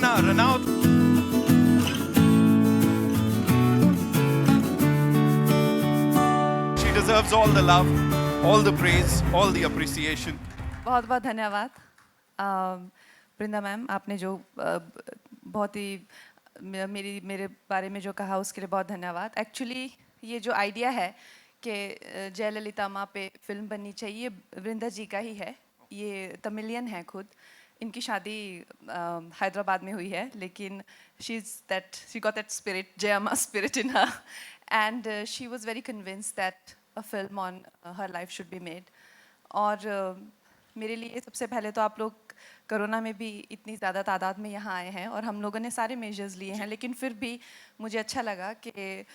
Karuna Ranaut. She deserves all the love, all the praise, all the appreciation. बहुत बहुत धन्यवाद वृंदा ma'am, आपने जो बहुत ही मेरे बारे में जो कहा उसके लिए बहुत धन्यवाद। एक्चुअली ये जो आइडिया है कि जयललिता माँ पे फिल्म बननी चाहिए, वृंदा जी का ही है। ये तमिलियन है खुद, इनकी शादी हैदराबाद में हुई है, लेकिन she got that spirit, Jayma spirit in her, and she was very convinced that a film on her life should be made. और मेरे लिए सबसे पहले तो आप लोग कोरोना में भी इतनी ज़्यादा तादाद में यहाँ आए हैं और हम लोगों ने सारे मेजर्स लिए हैं, लेकिन फिर भी मुझे अच्छा लगा कि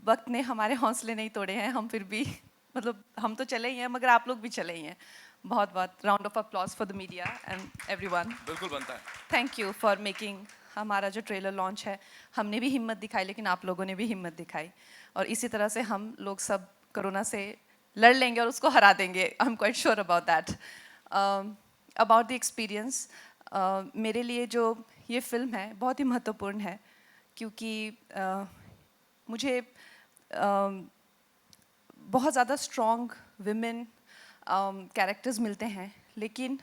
वक्त ने हमारे हौसले नहीं तोड़े हैं। हम फिर भी मतलब हम तो चले ही हैं, मगर आप लोग भी चले ही हैं। बहुत बहुत round of applause for the media and everyone. बिल्कुल बनता है। थैंक यू फॉर मेकिंग हमारा जो ट्रेलर लॉन्च है, हमने भी हिम्मत दिखाई, लेकिन आप लोगों ने भी हिम्मत दिखाई, और इसी तरह से हम लोग सब कोरोना से लड़ लेंगे और उसको हरा देंगे। I am quite sure about that. About the experience, मेरे लिए जो ये फिल्म है बहुत ही महत्वपूर्ण है, क्योंकि मुझे बहुत ज़्यादा स्ट्रॉन्ग विमेन कैरेक्टर्स मिलते हैं, लेकिन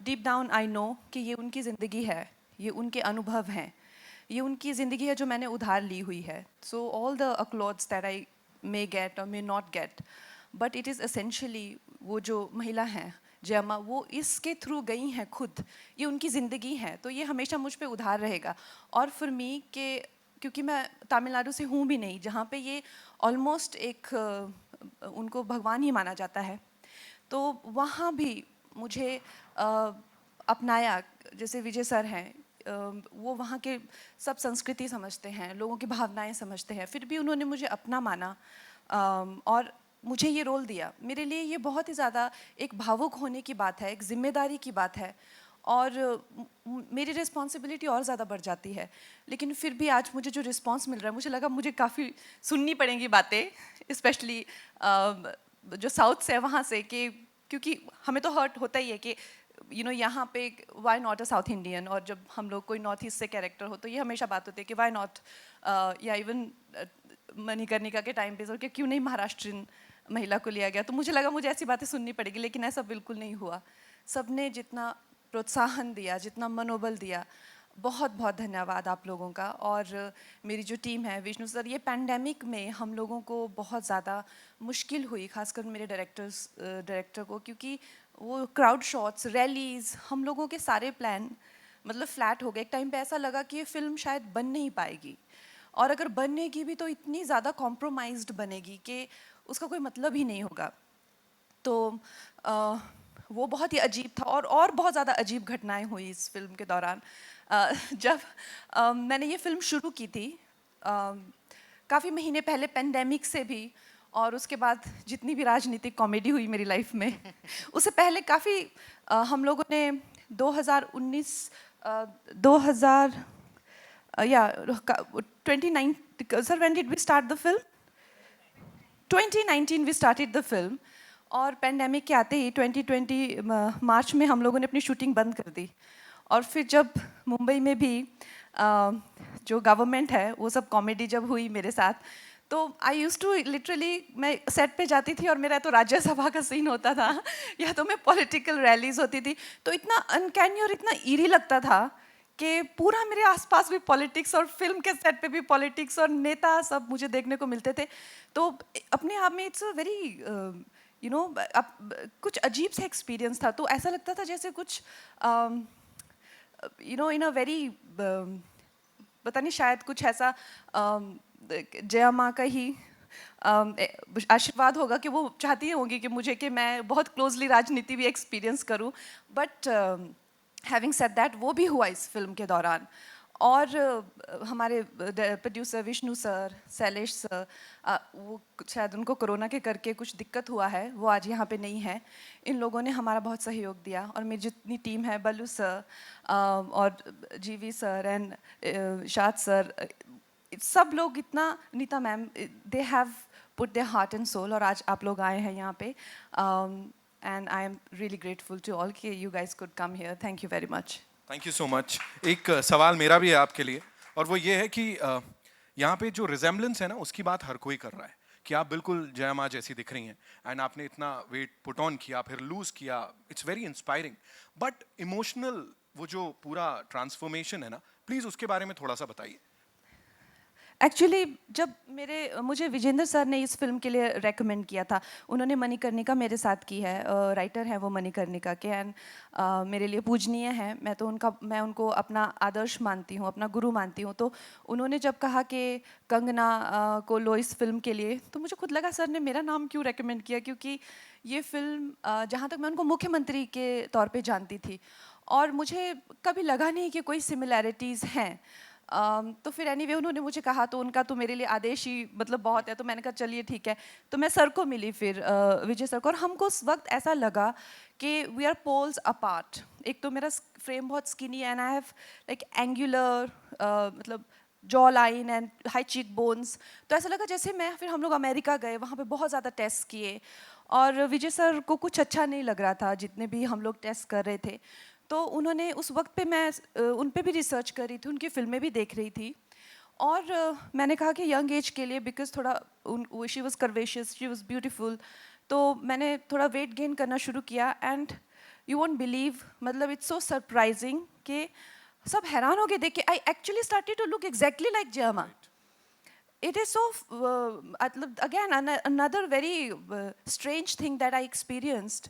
डीप डाउन आई नो कि ये उनकी ज़िंदगी है, ये उनके अनुभव हैं, ये उनकी ज़िंदगी है जो मैंने उधार ली हुई है। So all the accolades that I may get or may not get, but it is essentially वो जो महिला हैं जयमा, वो इसके थ्रू गई हैं खुद, ये उनकी ज़िंदगी है, तो ये हमेशा मुझ पे उधार रहेगा। और फॉर मी के, क्योंकि मैं तमिलनाडु से हूँ भी नहीं, जहाँ पे ये ऑलमोस्ट एक उनको भगवान ही माना जाता है, तो वहाँ भी मुझे अपनाया। जैसे विजय सर हैं, वो वहाँ के सब संस्कृति समझते हैं, लोगों की भावनाएं समझते हैं, फिर भी उन्होंने मुझे अपना माना और मुझे ये रोल दिया। मेरे लिए ये बहुत ही ज़्यादा एक भावुक होने की बात है, एक जिम्मेदारी की बात है, और मेरी रिस्पॉन्सिबिलिटी और ज़्यादा बढ़ जाती है। लेकिन फिर भी आज मुझे जो रिस्पॉन्स मिल रहा है, मुझे लगा मुझे काफ़ी सुननी पड़ेंगी बातें, स्पेशली जो साउथ से है वहाँ से, कि क्योंकि हमें तो हर्ट होता ही है कि यहाँ पे why not a South Indian, और जब हम लोग कोई नॉर्थ ईस्ट से कैरेक्टर हो तो ये हमेशा बात होती है कि वाई नॉट, या इवन मणिकर्णिका के टाइम पे कि क्यों नहीं महाराष्ट्रीयन महिला को लिया गया। तो मुझे लगा मुझे ऐसी बातें सुननी पड़ेगी, लेकिन ऐसा बिल्कुल नहीं हुआ। सबने जितना प्रोत्साहन दिया, जितना मनोबल दिया, बहुत बहुत धन्यवाद आप लोगों का। और मेरी जो टीम है, विष्णु सर, ये पैंडेमिक में हम लोगों को बहुत ज़्यादा मुश्किल हुई, खासकर मेरे डायरेक्टर को, क्योंकि वो क्राउड शॉट्स, रैलीज़, हम लोगों के सारे प्लान मतलब फ्लैट हो गए। एक टाइम पे ऐसा लगा कि ये फिल्म शायद बन नहीं पाएगी, और अगर बनेगी भी तो इतनी ज़्यादा कॉम्प्रोमाइज्ड बनेगी कि उसका कोई मतलब ही नहीं होगा। तो वो बहुत ही अजीब था, और बहुत ज़्यादा अजीब घटनाएं हुई इस फिल्म के दौरान। जब मैंने ये फिल्म शुरू की थी काफ़ी महीने पहले, पेंडेमिक से भी, और उसके बाद जितनी भी राजनीतिक कॉमेडी हुई मेरी लाइफ में उससे पहले काफ़ी हम लोगों ने 2019 2000 या 29, sir when did we start the film? 2019 we started the film, और पेंडेमिक के आते ही 2020 मार्च में हम लोगों ने अपनी शूटिंग बंद कर दी। और फिर जब मुंबई में भी जो गवर्नमेंट है वो सब कॉमेडी जब हुई मेरे साथ, तो आई यूज़ टू लिटरली, मैं सेट पे जाती थी और मेरा तो राज्यसभा का सीन होता था या तो मैं पॉलिटिकल रैलीज होती थी, तो इतना अनकैनी और इतना ईरी लगता था कि पूरा मेरे आसपास भी पॉलिटिक्स, और फिल्म के सेट पे भी पॉलिटिक्स, और नेता सब मुझे देखने को मिलते थे। तो अपने आप में इट्स अ वेरी कुछ अजीब सा एक्सपीरियंस था। तो ऐसा लगता था जैसे कुछ इन अ वेरी, पता नहीं, शायद कुछ ऐसा जया माँ का ही आशीर्वाद होगा कि वो चाहती होंगी कि मुझे, कि मैं बहुत क्लोजली राजनीति भी एक्सपीरियंस करूं। बट हैविंग सेड दैट, वो भी हुआ इस फिल्म के दौरान। और हमारे producer Vishnu sir, Shailesh sir, वो शायद उनको कोरोना के करके कुछ दिक्कत हुआ है, वो आज यहाँ पे नहीं है। इन लोगों ने हमारा बहुत सहयोग दिया, और मेरी जितनी टीम है, बल्लू सर और जीवी सर एंड शाद सर, सब लोग इतना, Neeta ma'am, they have put their heart and soul, और आज आप लोग आए हैं यहाँ पे, and I am really grateful to all कि you guys could come here. Thank you very much. Thank you so much. एक सवाल मेरा भी है आपके लिए, और वो ये है कि यहाँ पे जो रिजेम्बलेंस है ना, उसकी बात हर कोई कर रहा है कि आप बिल्कुल जया माँ जैसी दिख रही हैं, एंड आपने इतना वेट पुट ऑन किया, फिर लूज किया। It's very inspiring. But emotional वो जो पूरा ट्रांसफॉर्मेशन है ना, प्लीज उसके बारे में थोड़ा सा बताइए। एक्चुअली जब मुझे विजेंद्र सर ने इस फिल्म के लिए रेकमेंड किया था, उन्होंने मणिकर्णिका मेरे साथ की है, राइटर है वो मणिकर्णिका के, एंड मेरे लिए पूजनीय है। मैं उनको अपना आदर्श मानती हूँ, अपना गुरु मानती हूँ। तो उन्होंने जब कहा कि कंगना को लो इस फिल्म के लिए, तो मुझे खुद लगा सर ने मेरा नाम क्यों रेकमेंड किया, क्योंकि ये फिल्म जहाँ तक मैं उनको मुख्यमंत्री के तौर पे जानती थी, और मुझे कभी लगा नहीं कि कोई सिमिलैरिटीज़ हैं। तो फिर एनीवे उन्होंने मुझे कहा, तो उनका तो मेरे लिए आदेश ही मतलब बहुत है, तो मैंने कहा चलिए ठीक है। तो मैं सर को मिली फिर, विजय सर को, और हमको उस वक्त ऐसा लगा कि वी आर पोल्स अपार्ट। एक तो मेरा फ्रेम बहुत skinny and I have like angular मतलब jawline and high cheekbones. तो ऐसा लगा जैसे फिर हम लोग अमेरिका गए, वहाँ पे बहुत ज़्यादा टेस्ट किए, और विजय सर को कुछ अच्छा नहीं लग रहा था जितने भी हम लोग टेस्ट कर रहे थे। तो उन्होंने उस वक्त पे मैं उन पे भी रिसर्च कर रही थी, उनकी फिल्में भी देख रही थी, और मैंने कहा कि यंग एज के लिए, बिकॉज थोड़ा she was curvaceous, she was beautiful, तो मैंने थोड़ा वेट गेन करना शुरू किया। एंड यू वोंट बिलीव, मतलब इट्स सो सरप्राइजिंग कि सब हैरान हो गए देख के। I actually started to look exactly like Jayamma. It is so again another very strange thing that I experienced,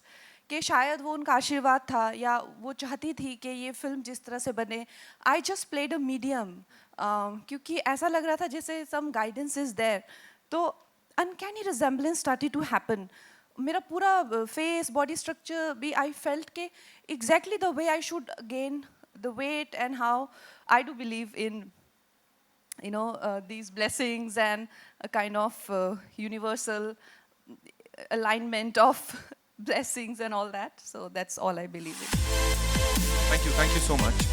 कि शायद वो उनका आशीर्वाद था, या वो चाहती थी कि ये फिल्म जिस तरह से बने। I just played a medium, क्योंकि ऐसा लग रहा था जैसे सम गाइडेंस इज देयर। तो uncanny resemblance started to happen. मेरा पूरा फेस, बॉडी स्ट्रक्चर भी, आई फेल्ट के exactly the way I should gain the weight, and how I do believe in these blessings and a kind of universal alignment of blessings and all that. So that's all I believe in. Thank you so much.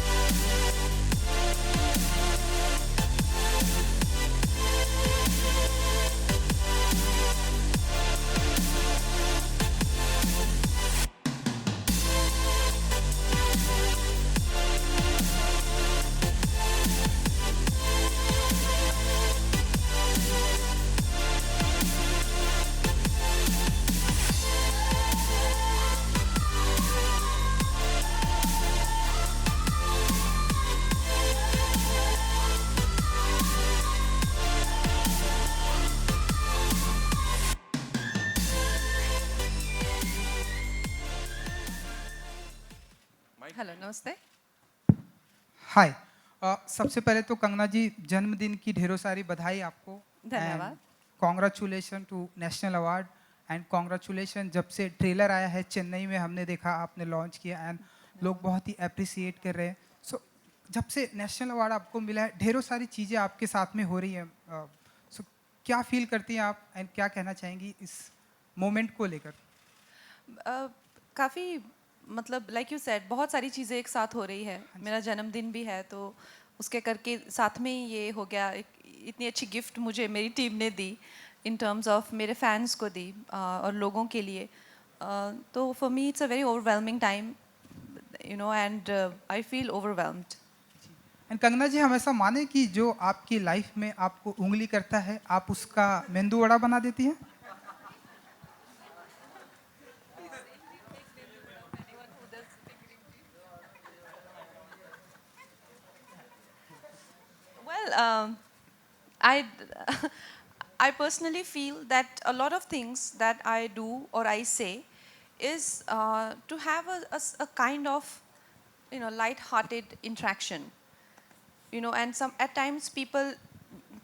Hello, namaste. हाय। सबसे पहले तो कंगना जी, जन्मदिन की ढेरों सारी बधाई आपको। धन्यवाद। Congratulation to national award, and congratulation जब से ट्रेलर आया है चेन्नई में, हमने देखा आपने लॉन्च किया, एंड लोग बहुत ही अप्रिसिएट कर रहे हैं। सो जब से नेशनल अवार्ड आपको मिला है, ढेरों सारी चीज़ें आपके साथ में हो रही हैं। सो क्या फील करती हैं आप, एंड क्या कहना चाहेंगी इस मोमेंट को लेकर? काफ़ी मतलब लाइक यू सेड, बहुत सारी चीज़ें एक साथ हो रही है। मेरा जन्मदिन भी है, तो उसके करके साथ में ही ये हो गया। इतनी अच्छी गिफ्ट मुझे मेरी टीम ने दी, इन टर्म्स ऑफ मेरे फैंस को दी, और लोगों के लिए। तो for me it's a very overwhelming time, and I feel overwhelmed. And Kangana ji, हम ऐसा माने कि जो आपकी लाइफ में आपको उंगली करता है, आप उसका मेंदू वड़ा बना देती हैं? Well, I, I personally feel that a lot of things that I do or I say is to have a kind of, light-hearted interaction. And at times people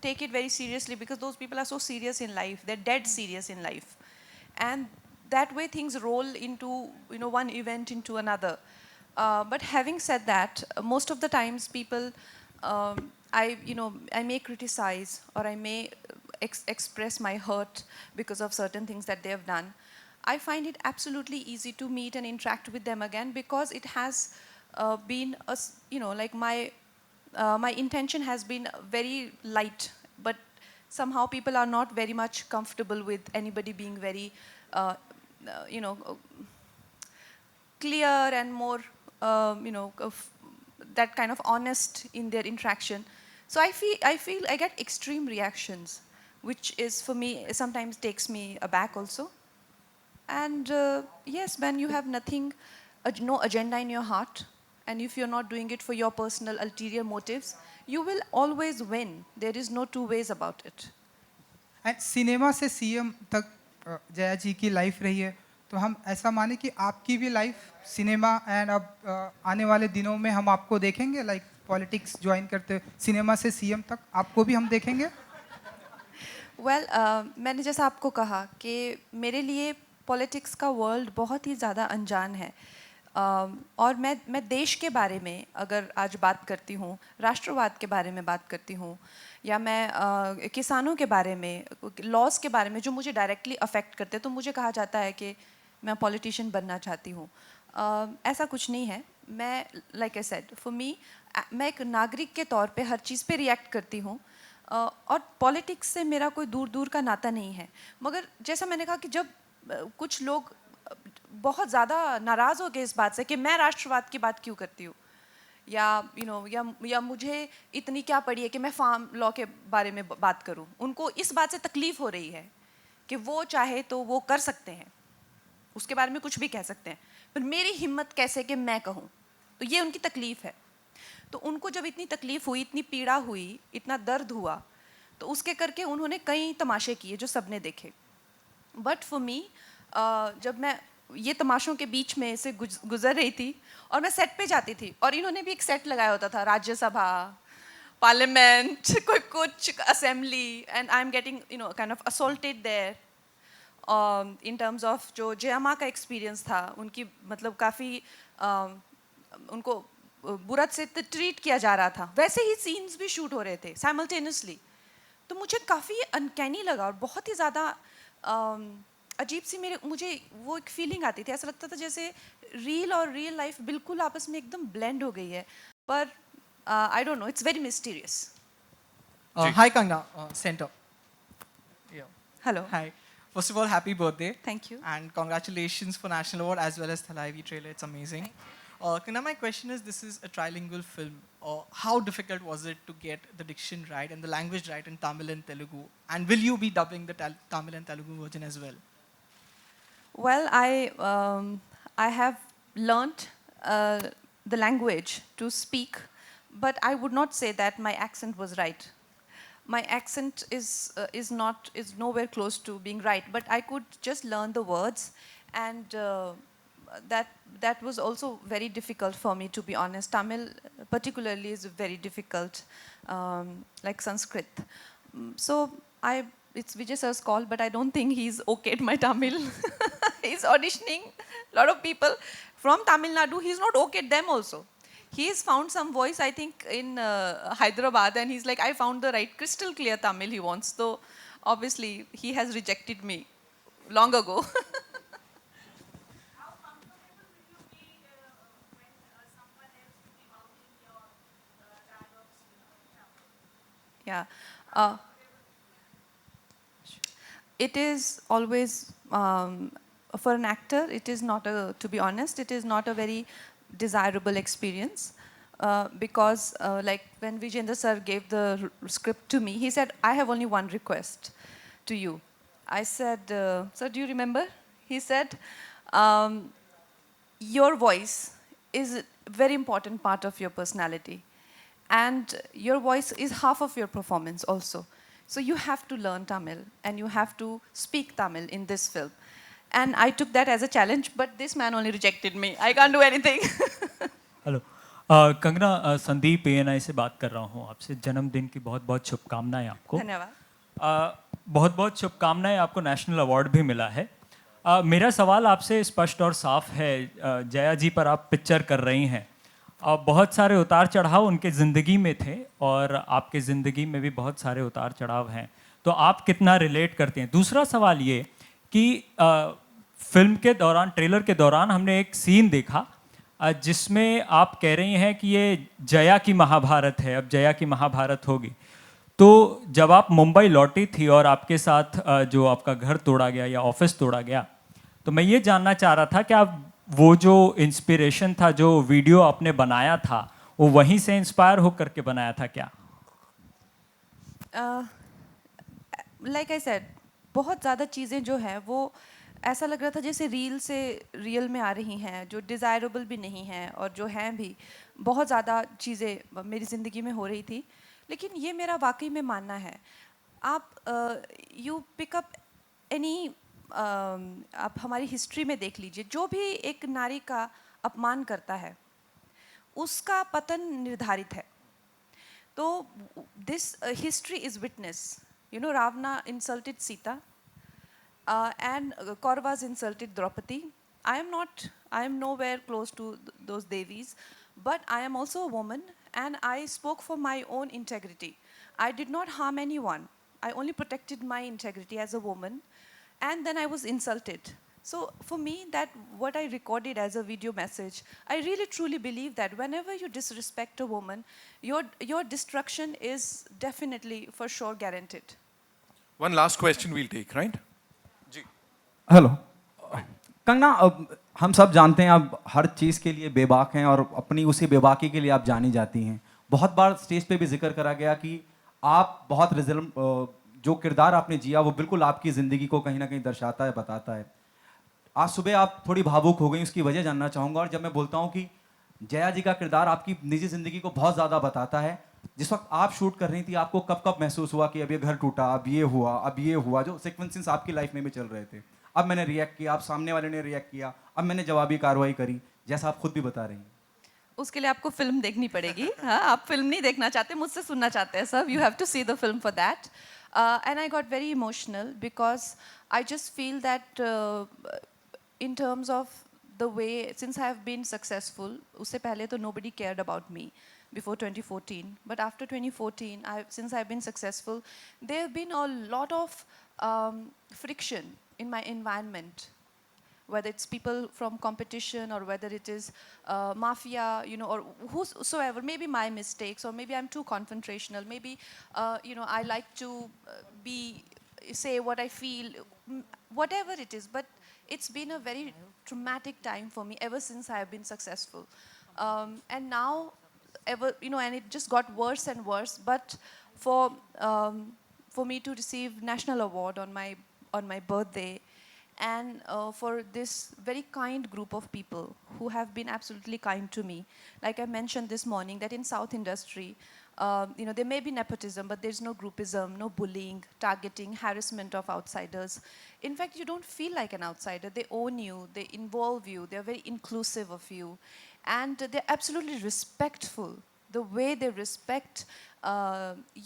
take it very seriously, because those people are so serious in life. They're dead serious in life. And that way things roll into, one event into another. But having said that, most of the times people, I may criticize, or I may express my hurt because of certain things that they have done. I find it absolutely easy to meet and interact with them again, because it has been like my intention has been very light, but somehow people are not very much comfortable with anybody being very uh, you know clear and more that kind of honest in their interaction. So I feel I get extreme reactions, which is for me sometimes takes me aback also. And yes, when you have nothing, no agenda in your heart, and if you're not doing it for your personal ulterior motives, you will always win. There is no two ways about it. And cinema से CM तक जया जी की life रही है, तो हम ऐसा माने कि आपकी भी लाइफ सिनेमा एंड अब आने वाले दिनों में हम आपको देखेंगे लाइक पॉलिटिक्स ज्वाइन करते हुए सिनेमा से सीएम तक आपको भी हम देखेंगे? वेल मैंने जैसा आपको कहा कि मेरे लिए पॉलिटिक्स का वर्ल्ड बहुत ही ज़्यादा अनजान है। और मैं देश के बारे में अगर आज बात करती हूँ, राष्ट्रवाद के बारे में बात करती हूँ, या मैं किसानों के बारे में, लॉज के बारे में जो मुझे डायरेक्टली अफेक्ट करते हैं, तो मुझे कहा जाता है कि मैं पॉलिटिशियन बनना चाहती हूँ। ऐसा कुछ नहीं है। मैं like I said, for me, मैं एक नागरिक के तौर पे हर चीज़ पे रिएक्ट करती हूँ। और पॉलिटिक्स से मेरा कोई दूर दूर का नाता नहीं है। मगर जैसा मैंने कहा कि जब कुछ लोग बहुत ज़्यादा नाराज़ हो गए इस बात से कि मैं राष्ट्रवाद की बात क्यों करती हूँ, या या मुझे इतनी क्या पड़ी है कि मैं फार्म लॉ के बारे में बात करूँ, उनको इस बात से तकलीफ़ हो रही है कि वो चाहे तो वो कर सकते हैं, उसके बारे में कुछ भी कह सकते हैं, पर मेरी हिम्मत कैसे कि मैं कहूँ, तो ये उनकी तकलीफ़ है। तो उनको जब इतनी तकलीफ़ हुई, इतनी पीड़ा हुई, इतना दर्द हुआ, तो उसके करके उन्होंने कई तमाशे किए जो सबने देखे। बट फॉर मी, जब मैं ये तमाशों के बीच में से गुजर रही थी और मैं सेट पे जाती थी, और इन्होंने भी एक सेट लगाया होता था, राज्यसभा, पार्लियामेंट, कोई कुछ assembly, and I am getting kind of assaulted there in terms of जो जया माँ का एक्सपीरियंस था, उनकी मतलब काफ़ी उनको बुरा से ट्रीट किया जा रहा था, वैसे ही सीन्स भी शूट हो रहे थे साइमल्टेनियसली। तो मुझे काफ़ी अनकैनी लगा और बहुत ही ज़्यादा अजीब सी मुझे वो एक फीलिंग आती थी। ऐसा लगता था जैसे रील और रियल लाइफ बिल्कुल आपस में एकदम ब्लेंड हो गई है। पर I don't know, it's very mysterious. Hi Kangna, Center. Yeah. Hello, Hi. First of all, happy birthday. Thank you. And congratulations for National Award as well as Thalaivi trailer. It's amazing. Kangna, my question is, this is a trilingual film. How difficult was it to get the diction right and the language right in Tamil and Telugu? And will you be dubbing the Tamil and Telugu version as well? Well, I have learnt the language to speak, but I would not say that my accent was right. My accent is nowhere close to being right, but I could just learn the words, and that was also very difficult for me, to be honest. Tamil particularly is very difficult, like Sanskrit. So it's Vijay sir's call, but I don't think he's okayed my Tamil. He's auditioning a lot of people from Tamil Nadu. He's not okayed them also. He's found some voice, I think, in Hyderabad, and he's like, I found the right crystal clear Tamil he wants. So obviously he has rejected me long ago. How comfortable will you be when someone else will be vouching your dialogues in Tamil? Yeah. It is always, for an actor, it is not to be honest, it is not a very desirable experience, because like when Vijayendra sir gave the script to me, he said, I have only one request to you. I said, sir, do you remember? He said, your voice is a very important part of your personality, and your voice is half of your performance also. So you have to learn Tamil and you have to speak Tamil in this film. And I took that as a challenge, but this man only rejected me. I can't do anything. Hello Kangana, Sandeep ANI से बात कर रहा हूँ आपसे। जन्मदिन की बहुत बहुत शुभकामनाएं आपको। धन्यवाद। बहुत बहुत शुभकामनाएं, आपको नेशनल अवार्ड भी मिला है। मेरा सवाल आपसे स्पष्ट और साफ है। जया जी पर आप पिक्चर कर रही हैं, बहुत सारे उतार चढ़ाव उनके ज़िंदगी में थे और आपके ज़िंदगी में भी बहुत सारे उतार चढ़ाव हैं, तो आप कितना रिलेट करते हैं? दूसरा सवाल ये कि फिल्म के दौरान, ट्रेलर के दौरान हमने एक सीन देखा जिसमें आप कह रही हैं कि ये जया की महाभारत है, अब जया की महाभारत होगी। तो जब आप मुंबई लौटी थी और आपके साथ जो आपका घर तोड़ा गया या ऑफिस तोड़ा गया, तो मैं ये जानना चाह रहा था कि आप वो जो इंस्पिरेशन था, जो वीडियो आपने बनाया था, वो वहीं से इंस्पायर होकर के बनाया था क्या? लाइक आई सेड, बहुत ज़्यादा चीज़ें जो हैं वो ऐसा लग रहा था जैसे रील से रियल में आ रही हैं, जो डिज़ायरेबल भी नहीं हैं और जो हैं भी। बहुत ज़्यादा चीज़ें मेरी ज़िंदगी में हो रही थी, लेकिन ये मेरा वाकई में मानना है। आप यू पिकअप एनी, आप हमारी हिस्ट्री में देख लीजिए, जो भी एक नारी का अपमान करता है उसका पतन निर्धारित है। तो this history is witness, you know, Ravana insulted Sita, and Kauravas insulted Draupadi. I am nowhere close to those devis, but I am also a woman and I spoke for my own integrity. I did not harm anyone. I only protected my integrity as a woman, and then I was insulted. So for me, that what I recorded as a video message, I really truly believe that whenever you disrespect a woman, your destruction is definitely for sure guaranteed. One last question we'll take, right? Ji. Hello Kangana, अब हम सब जानते हैं आप हर चीज़ के लिए बेबाक हैं और अपनी उसी बेबाकी के लिए आप जानी जाती हैं। बहुत बार स्टेज पे भी जिक्र करा गया कि आप बहुत जो किरदार आपने जिया वो बिल्कुल आपकी ज़िंदगी को कहीं ना कहीं दर्शाता है, बताता है। आज सुबह आप थोड़ी भावुक हो गई, उसकी वजह जानना चाहूँगा। और जब मैं बोलता हूँ कि जया जी का किरदार आपकी निजी ज़िंदगी को बहुत ज़्यादा बताता है, जिस वक्त आप शूट कर रही थी आपको कब कब महसूस हुआ कि अब ये घर टूटा, अब ये हुआ, अब ये हुआ, जो सीक्वेंसेस आपकी लाइफ में भी चल रहे थे? अब मैंने रिएक्ट किया, अब सामने वाले ने रिएक्ट किया, अब मैंने जवाबी कार्रवाई करी, जैसा आप खुद भी बता रही हैं। उसके लिए आपको फिल्म देखनी पड़ेगी। हाँ, आप फिल्म नहीं देखना चाहते, मुझसे सुनना चाहते हैं सब। You have to see the film for that. And I got very emotional because I just feel that in terms of the way, since I have been successful, usse pehle to nobody cared about me before 2014, but after 2014, since I've been successful, there have been a lot of friction in my environment, whether it's people from competition or whether it is mafia, you know, or whosoever, maybe my mistakes, or maybe I'm too confrontational, maybe you know, I like to say what I feel, whatever it is, but it's been a very traumatic time for me ever since I have been successful. And now, you know, and it just got worse and worse. But for me to receive national award on my birthday, and for this very kind group of people who have been absolutely kind to me, like I mentioned this morning, that in South industry, you know, there may be nepotism, but there's no groupism, no bullying, targeting, harassment of outsiders. In fact, you don't feel like an outsider. They own you, they involve you, they're very inclusive of you, and they're absolutely respectful. The way they respect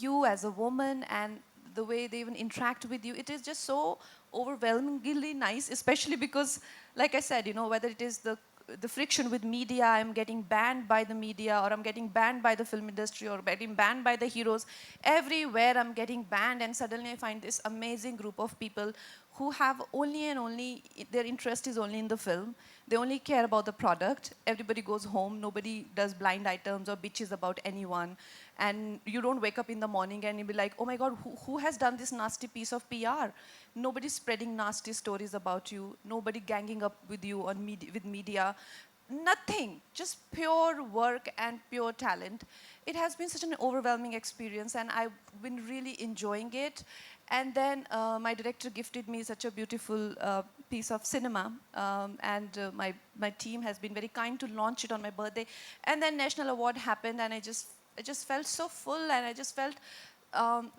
you as a woman and the way they even interact with you, it is just so overwhelmingly nice, especially because, like I said, you know, whether it is the friction with media, I'm getting banned by the media, or I'm getting banned by the film industry, or getting banned by the heroes. Everywhere I'm getting banned, and suddenly I find this amazing group of people who have only and only, their interest is only in the film. They only care about the product. Everybody goes home. Nobody does blind items or bitches about anyone. And you don't wake up in the morning and you'll be like, oh my God, who has done this nasty piece of PR? Nobody's spreading nasty stories about you. Nobody ganging up with you on with media. Nothing, just pure work and pure talent. It has been such an overwhelming experience, and I've been really enjoying it. And then my director gifted me such a beautiful piece of cinema, and my team has been very kind to launch it on my birthday. And then National Award happened, and I just felt so full, and I just felt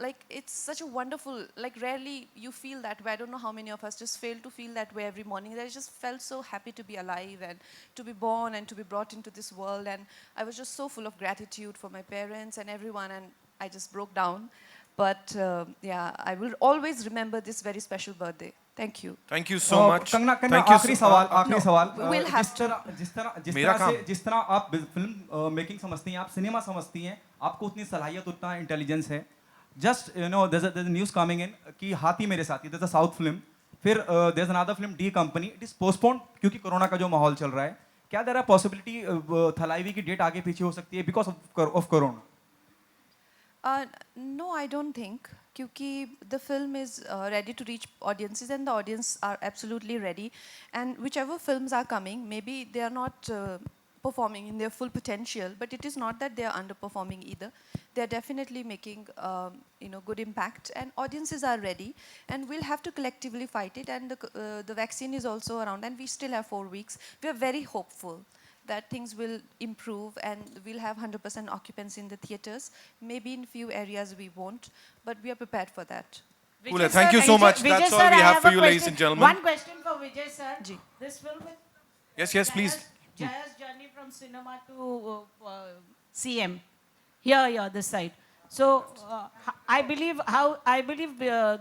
like it's such a wonderful, like rarely you feel that way. I don't know how many of us just fail to feel that way every morning. I just felt so happy to be alive and to be born and to be brought into this world. And I was just so full of gratitude for my parents and everyone, and I just broke down. But yeah, I will always remember this very special birthday. Thank you. Thank you so much. Kangana, Thank you आखिरी so- सवाल, आखिरी No, सवाल। we'll have मेरा काम। जिस तरह आप film making समझती हैं, आप सिनेमा समझती हैं, आपको उतनी सलाहियत, उतना इंटेलिजेंस है। Just you know, there's a news coming in कि हाथी मेरे साथी, there's a साउथ फिल्म, फिर there's another film D company, it is postponed क्योंकि कोरोना का जो माहौल चल रहा है। क्या देर है पॉसिबिलिटी थलाइवी की डेट आगे पीछे हो सकती है because of corona? No, I don't think. Kyuki the film is ready to reach audiences, and the audience are absolutely ready. And whichever films are coming, maybe they are not performing in their full potential, but it is not that they are underperforming either. They are definitely making good impact, and audiences are ready, and we'll have to collectively fight it. And the vaccine is also around, and we still have 4 weeks. We are very hopeful that things will improve and we'll have 100% occupancy in the theaters. Maybe in few areas we won't, but we are prepared for that. Cool. Thank you so much. That's all we have for you, ladies and gentlemen. One question for Vijay sir. Ji. This film with Yes, please. Jaya's journey from cinema to CM. Here, this side. So I believe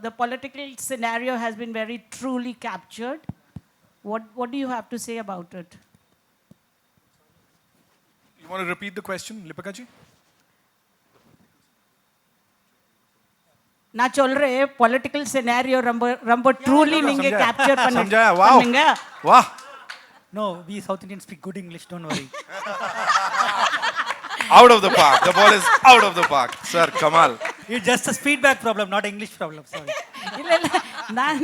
the political scenario has been very truly captured. What do you have to say about it? You want to repeat the question, Lipika ji? ना चल रहे political scenario रंबो truly निंगे capture पन्ने समझाया, wow. पन्नेंगे Wow. No, we South Indians speak good English, don't worry. Out of the park. The ball is out of the park. Sir, Kamal. It's just a feedback problem, not English problem, sorry. ಇಲ್ಲ ಇಲ್ಲ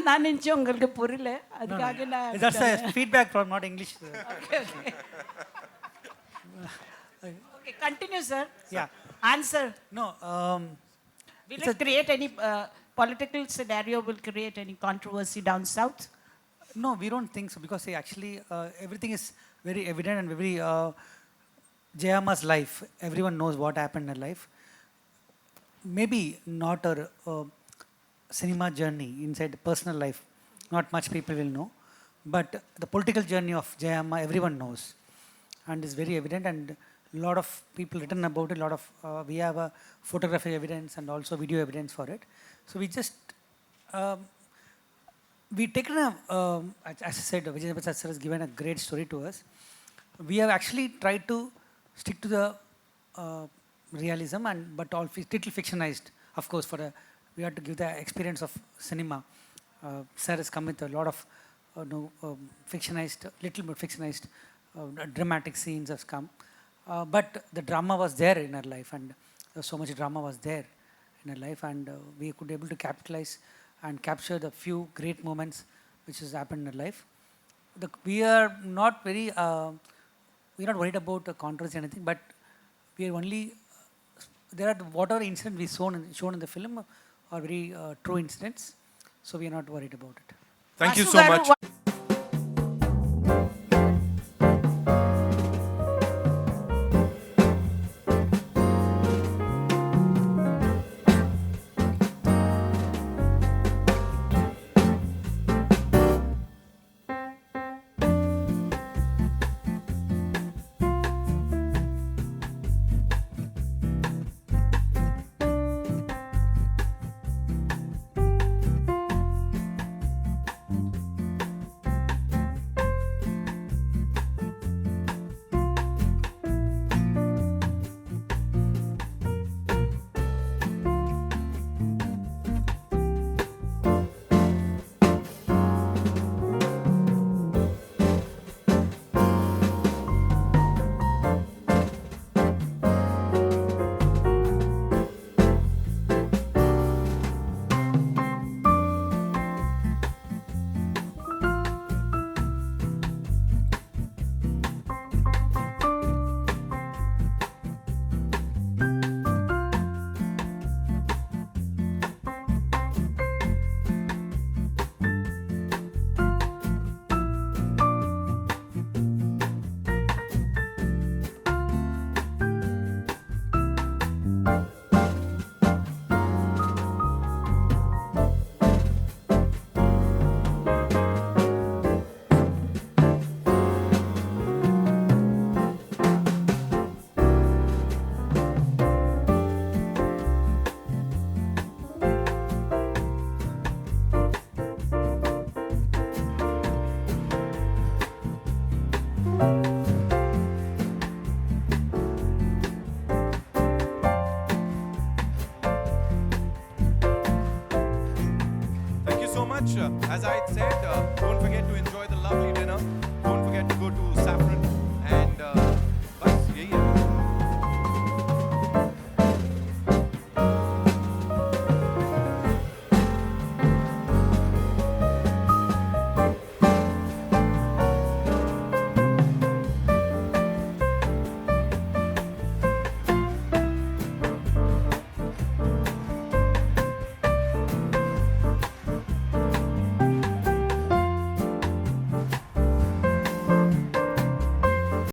ನಾನು ನಿಂಚು உங்களுக்கு புரியல அதுக்காக நான் That's a feedback problem, not English. Okay, continue sir. Yeah. Answer. No, Will it create any political scenario? Will create any controversy down south? no, we don't think so because see, actually everything is very evident and very Jayama's life. Everyone knows what happened in her life. Maybe not her cinema journey inside the personal life. Not much people will know, but the political journey of Jayama, everyone knows, and is very evident. And a lot of people written about it. A lot of we have a photographic evidence and also video evidence for it. So we just we taken a as I said, Vijay Prasad sir has given a great story to us. We have actually tried to stick to the realism and but all little fictionized, of course. We have to give the experience of cinema. Sir has come with a lot of fictionized, little bit fictionized, dramatic scenes has come. But the drama was there in her life, and so much drama was there in her life, and we could be able to capitalize and capture the few great moments which has happened in her life. We are not very, we are not worried about the controversy or anything, but we are only, there are whatever incidents we shown in the film are very true incidents, so we are not worried about it. Thank you Vasu so garu, much. As I said, don't forget to enjoy the lovely dinner.